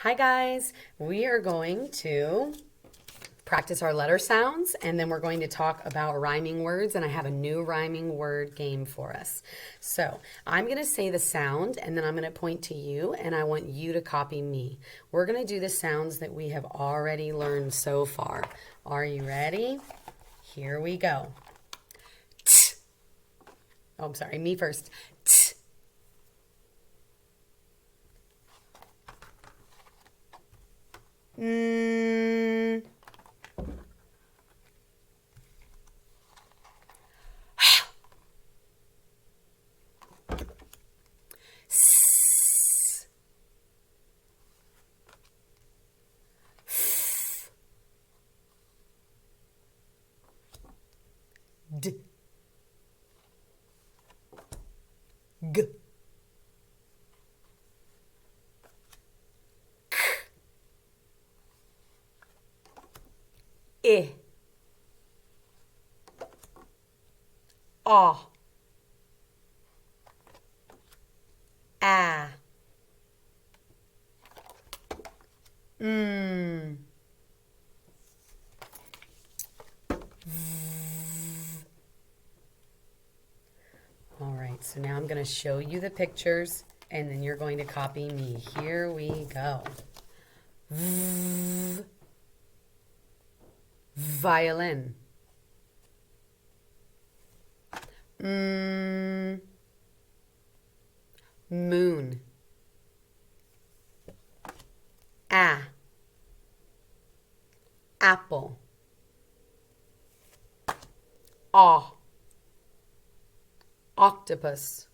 Hi guys, we are going to practice our letter sounds and then we're going to talk about rhyming words, and I have a new rhyming word game for us. So I'm going to say the sound and then I'm going to point to you and I want you to copy me. We're going to do the sounds that we have already learned so far. Are you ready? Here we go. T. Oh, I'm sorry, me first. T. Mm. S. D. G. I. A. A. Mm. All right, so now I'm going to show you the pictures and then you're going to copy me. Here we go. V. Violin. Mm. Moon. A. Apple. A. Octopus.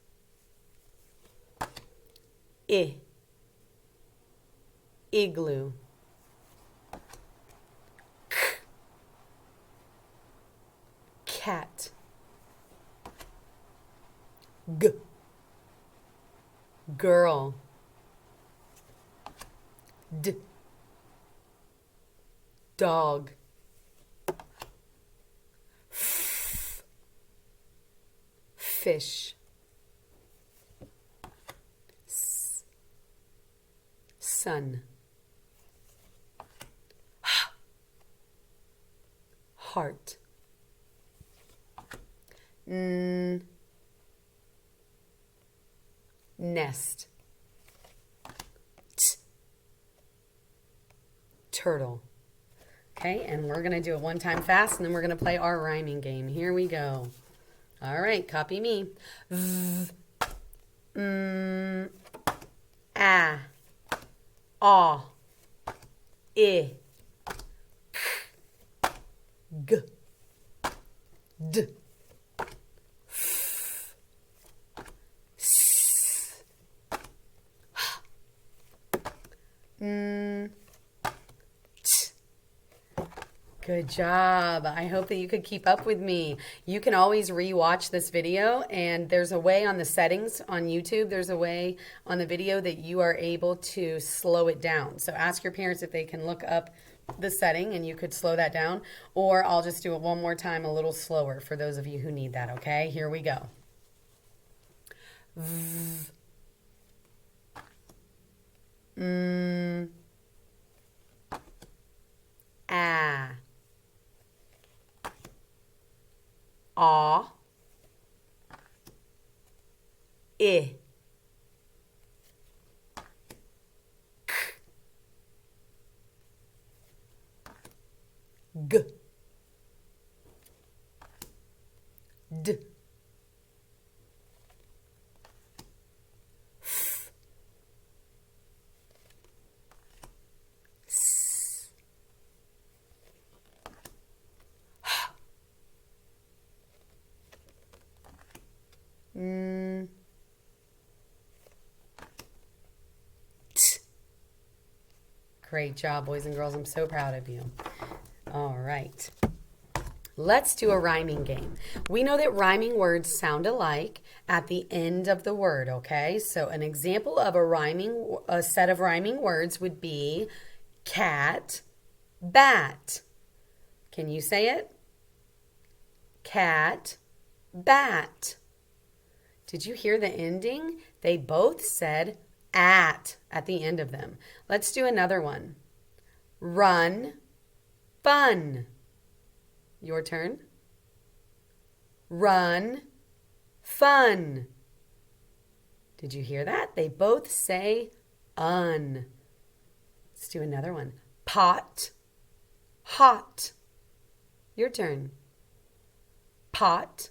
I. Igloo. K. Cat. G. Girl. D. Dog. F. Fish. S. Sun. H. Heart. N. Nest. T. Turtle. Okay, and we're going to do it one time fast, and then we're going to play our rhyming game. Here we go. All right, copy me. V. A. A. I. G. D. F. S. T. Good job. I hope that you could keep up with me. You can always re-watch this video, and there's a way on the settings on YouTube, there's a way on the video that you are able to slow it down. So ask your parents if they can look up the setting and you could slow that down, or I'll just do it one more time a little slower for those of you who need that, okay? Here we go. V. A. A. I. G. D. F. S. T. Great job, boys and girls. I'm so proud of you. All right. Let's do a rhyming game. We know that rhyming words sound alike at the end of the word, okay? So an example of a set of rhyming words would be cat, bat. Can you say it? Cat, bat. Did you hear the ending? They both said at at the end of them. Let's do another one. Run, fun. Your turn. Run, fun. Did you hear that? They both say un. Let's do another one. Pot, hot. Your turn. Pot,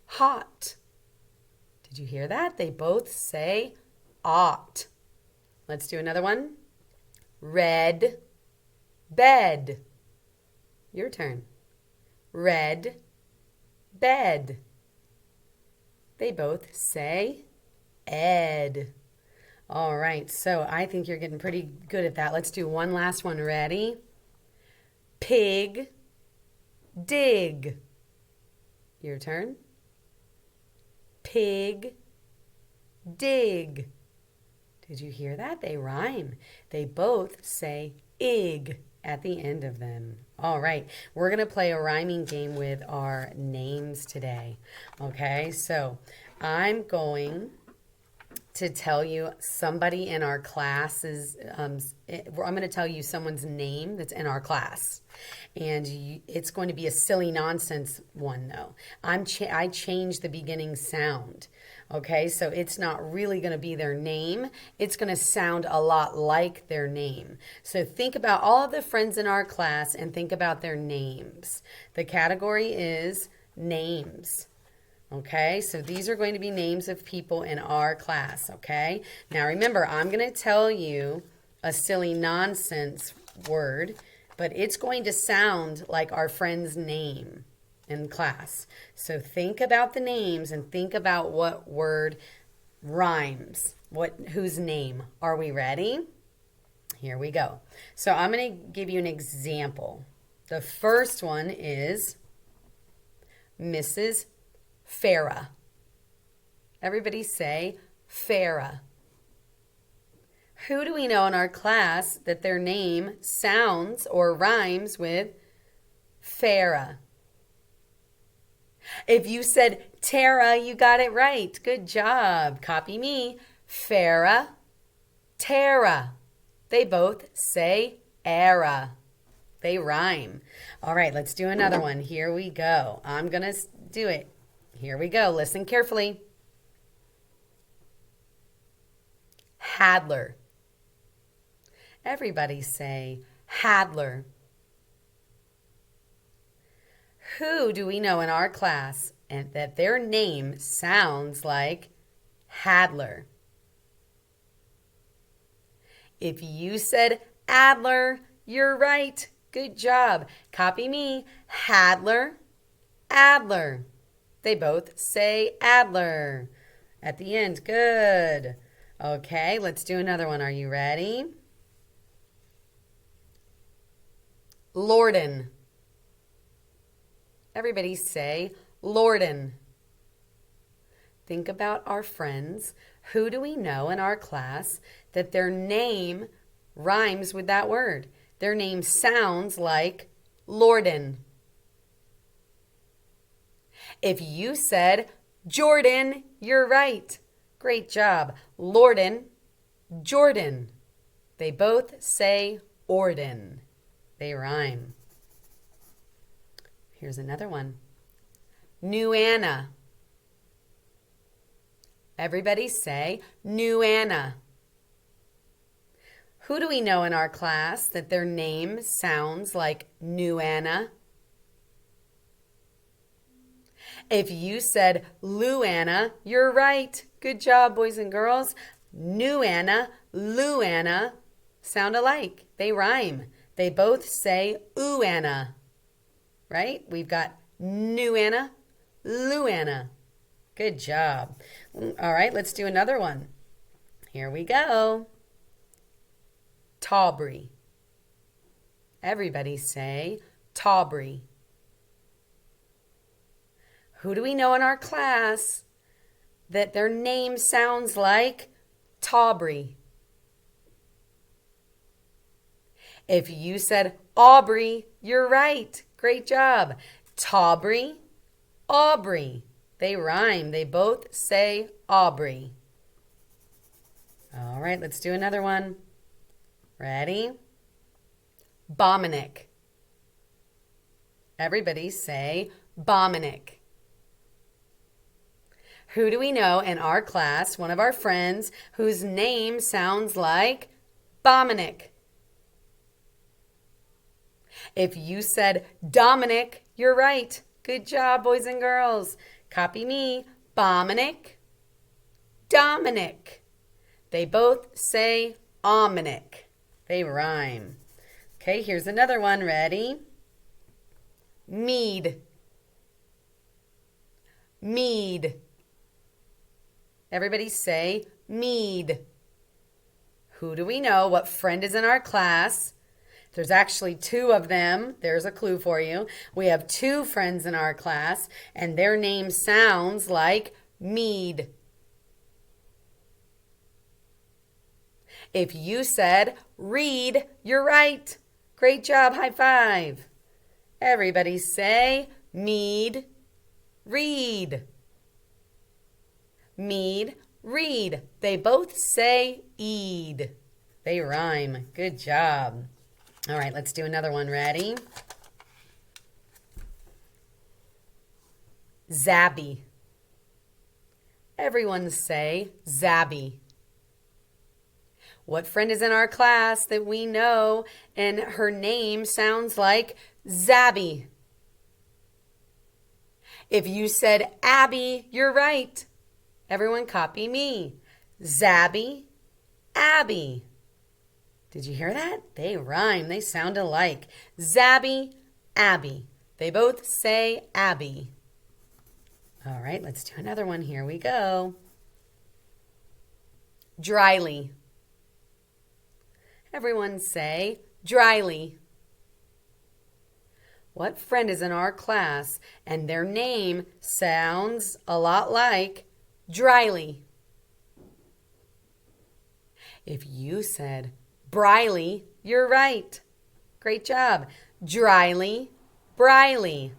hot. Did you hear that? They both say ought. Let's do another one. Red, bed. Your turn. Red, bed. They both say ed. All right, so I think you're getting pretty good at that. Let's do one last one. Ready? Pig, dig. Your turn. Pig, dig. Did you hear that? They rhyme. They both say ig at the end of them. All right, we're going to play a rhyming game with our names today. Okay, so I'm going to tell you somebody in our classes. I'm going to tell you someone's name that's in our class. And it's going to be a silly nonsense one, though. I changed the beginning sound. Okay, so it's not really going to be their name. It's going to sound a lot like their name. So think about all of the friends in our class and think about their names. The category is names. Okay, so these are going to be names of people in our class. Okay, now remember, I'm going to tell you a silly nonsense word, but it's going to sound like our friend's name in class. So think about the names and think about what word rhymes. Whose name? Are we ready? Here we go. So I'm going to give you an example. The first one is Mrs. Farah. Everybody say Farah. Who do we know in our class that their name sounds or rhymes with Farah? If you said Tara, you got it right. Good job. Copy me. Farah, Tara. They both say era. They rhyme. All right, let's do another one. Here we go. I'm going to do it. Here we go. Listen carefully. Hadler. Everybody say Hadler. Who do we know in our class and that their name sounds like Hadler? If you said Adler, you're right. Good job. Copy me. Hadler, Adler. They both say Adler at the end. Good. Okay, let's do another one. Are you ready? Lorden. Everybody say Lorden. Think about our friends. Who do we know in our class that their name rhymes with that word? Their name sounds like Lorden. If you said Jordan, you're right. Great job. Lorden, Jordan. They both say Orden. They rhyme. Here's another one. New Anna. Everybody say New Anna. Who do we know in our class that their name sounds like New Anna? If you said Luanna, you're right. Good job, boys and girls. New Anna, Luanna sound alike. They rhyme. They both say ooh Anna. Right? We've got New Anna, Luanna. Good job. All right, let's do another one. Here we go. Tawbry. Everybody say Tawbry. Who do we know in our class that their name sounds like Tawbry? If you said Aubrey, you're right. Great job. Tawbry, Aubrey. They rhyme. They both say Aubrey. All right, let's do another one. Ready? Bominic. Everybody say Bominic. Who do we know in our class, one of our friends, whose name sounds like Bominic? If you said Dominic, you're right. Good job, boys and girls. Copy me. Bominic, Dominic. They both say Ominic. They rhyme. Okay, here's another one. Ready? Mead. Mead. Everybody say mead. Who do we know? What friend is in our class? There's actually two of them. There's a clue for you. We have two friends in our class, and their name sounds like mead. If you said read, you're right. Great job. High five. Everybody say mead, read. Mead, read. They both say eed. They rhyme. Good job. All right, let's do another one. Ready? Zabby. Everyone say Zabby. What friend is in our class that we know and her name sounds like Zabby? If you said Abby, you're right. Everyone copy me. Zabby, Abby. Did you hear that? They rhyme. They sound alike. Zabby, Abby. They both say Abby. All right, let's do another one. Here we go. Dryly. Everyone say dryly. What friend is in our class and their name sounds a lot like dryly? If you said Briley, you're right. Great job. Dryly, Briley.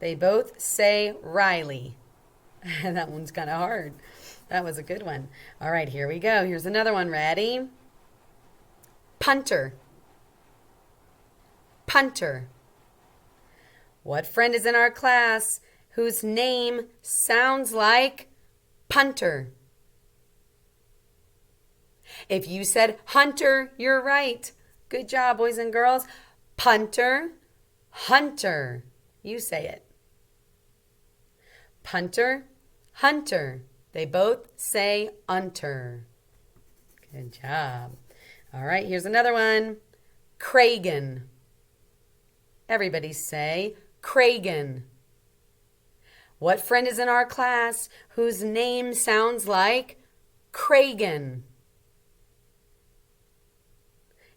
They both say Riley. That one's kind of hard. That was a good one. All right, here we go. Here's another one. Ready? Punter. Punter. What friend is in our class whose name sounds like punter? If you said hunter, you're right. Good job, boys and girls. Punter, hunter. You say it. Punter, hunter. They both say unter. Good job. All right, here's another one. Cragen. Everybody say Cragen. What friend is in our class whose name sounds like Cragen?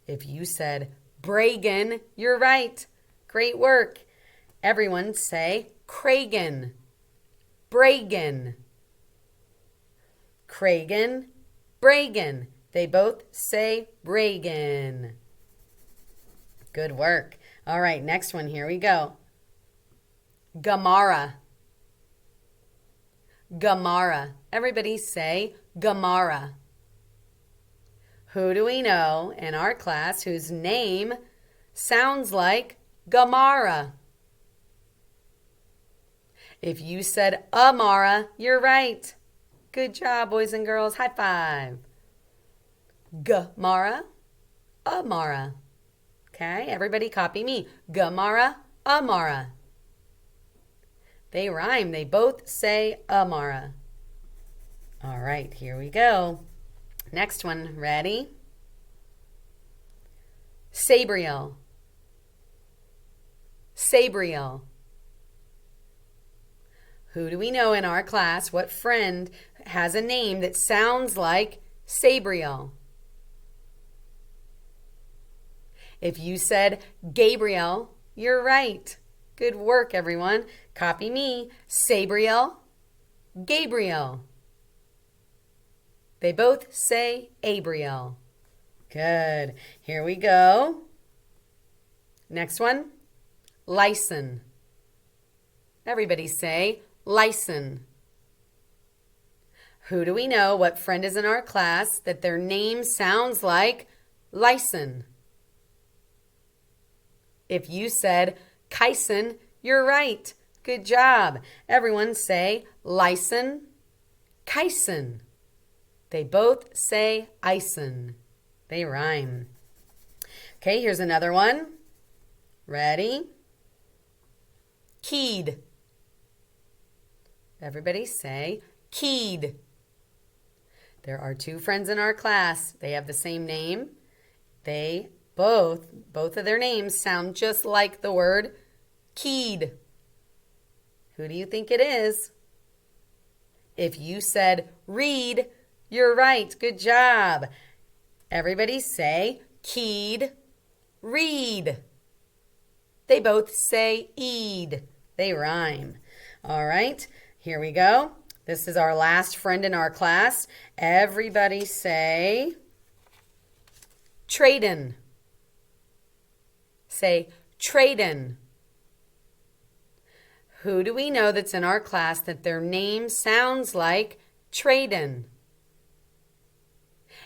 If you said Bragen, you're right. Great work. Everyone say Cragen. Bragen. Cragen, Bragen. They both say Bragen. Good work. All right, next one. Here we go. Gamara. Gamara. Everybody say Gamara. Who do we know in our class whose name sounds like Gamara? If you said Amara, you're right. Good job, boys and girls. High five. Gamara, Amara. Okay, everybody copy me. Gamara, Amara. They rhyme. They both say Amara. All right, here we go. Next one. Ready? Sabriel. Sabriel. Who do we know in our class? What friend has a name that sounds like Sabriel? If you said Gabriel, you're right. Good work, everyone. Copy me. Sabriel, Gabriel. They both say Abriel. Good. Here we go. Next one. Lyson. Everybody say Lyson. Who do we know? What friend is in our class that their name sounds like Lyson? If you said Kyson, you're right. Good job. Everyone say Lyson, Kyson. They both say Ison. They rhyme. Okay, here's another one. Ready? Keyed. Everybody say keyed. There are two friends in our class. They have the same name. They both of their names sound just like the word keyed. Who do you think it is? If you said read, you're right. Good job. Everybody say keyed, read. They both say eed. They rhyme. All right, here we go. This is our last friend in our class. Everybody say Traden. Say Traden. Who do we know that's in our class that their name sounds like Traden?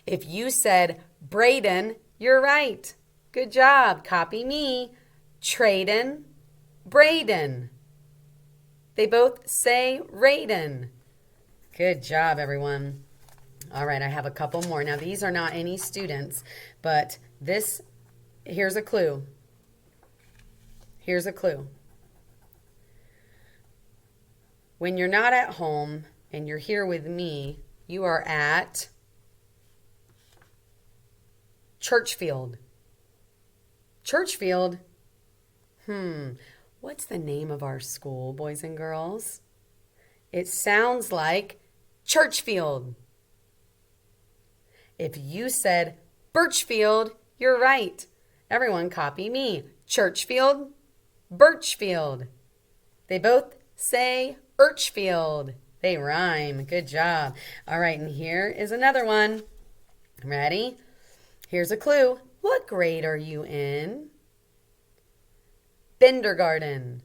If you said Braden, you're right. Good job. Copy me. Traden, Braden. They both say Raiden. Good job, everyone. All right, I have a couple more. Now, these are not any students, but here's a clue. Here's a clue. When you're not at home and you're here with me, you are at Churchfield. Churchfield? What's the name of our school, boys and girls? It sounds like Churchfield. If you said Birchfield, you're right. Everyone copy me. Churchfield, Birchfield. They both say Urchfield. They rhyme. Good job. All right, and here is another one. Ready? Here's a clue. What grade are you in? Kindergarten.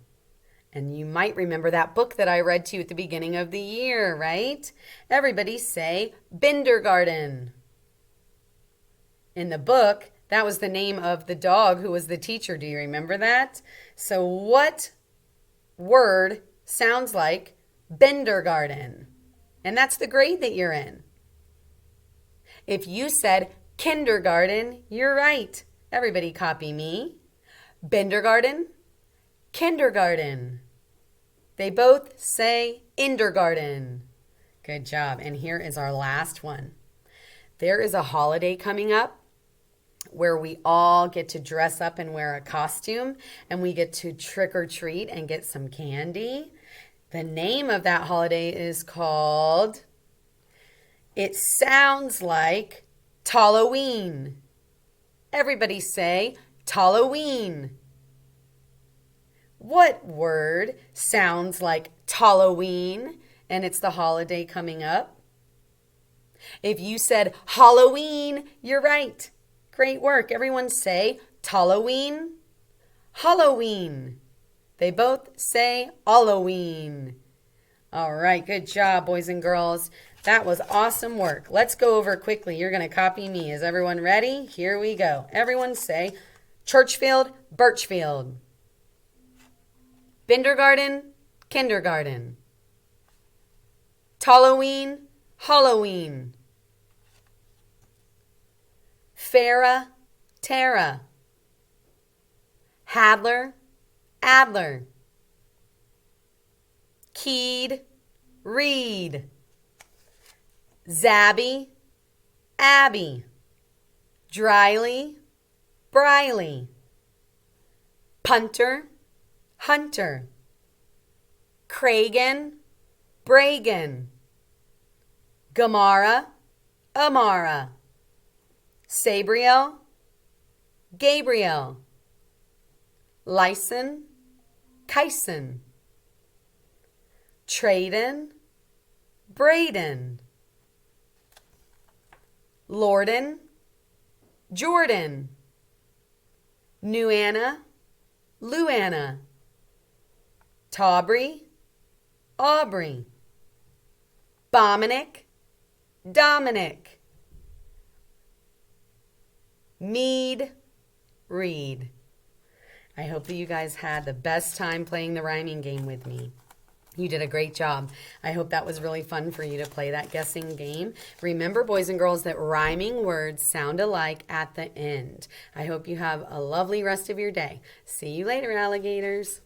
And you might remember that book that I read to you at the beginning of the year, right? Everybody say Kindergarten. In the book, that was the name of the dog who was the teacher. Do you remember that? So what word sounds like Kindergarten? And that's the grade that you're in. If you said kindergarten, you're right. Everybody copy me. Kindergarten, kindergarten. They both say indergarten. Good job. And here is our last one. There is a holiday coming up where we all get to dress up and wear a costume, and we get to trick or treat and get some candy. The name of that holiday is called, it sounds like Talloween. Everybody say Talloween. What word sounds like Talloween and it's the holiday coming up? If you said Halloween, you're right. Great work. Everyone say Talloween, Halloween. They both say Halloween. All right, good job, boys and girls. That was awesome work. Let's go over quickly. You're going to copy me. Is everyone ready? Here we go. Everyone say Churchfield, Birchfield. Kindergarten, kindergarten. Talloween, Halloween. Farrah, Tara. Hadler, Adler. Keyed, Reed. Zabby, Abby. Dryly, Briley. Punter, Hunter. Cragen, Bragan. Gamara, Amara. Sabriel, Gabriel. Lyson, Kyson. Traden, Braden. Lorden, Jordan. Nuanna, Luanna. Taubrey, Aubrey. Bominick, Dominic. Mead. Read. I hope that you guys had the best time playing the rhyming game with me. You did a great job. I hope that was really fun for you to play that guessing game. Remember, boys and girls, that rhyming words sound alike at the end. I hope you have a lovely rest of your day. See you later, alligators.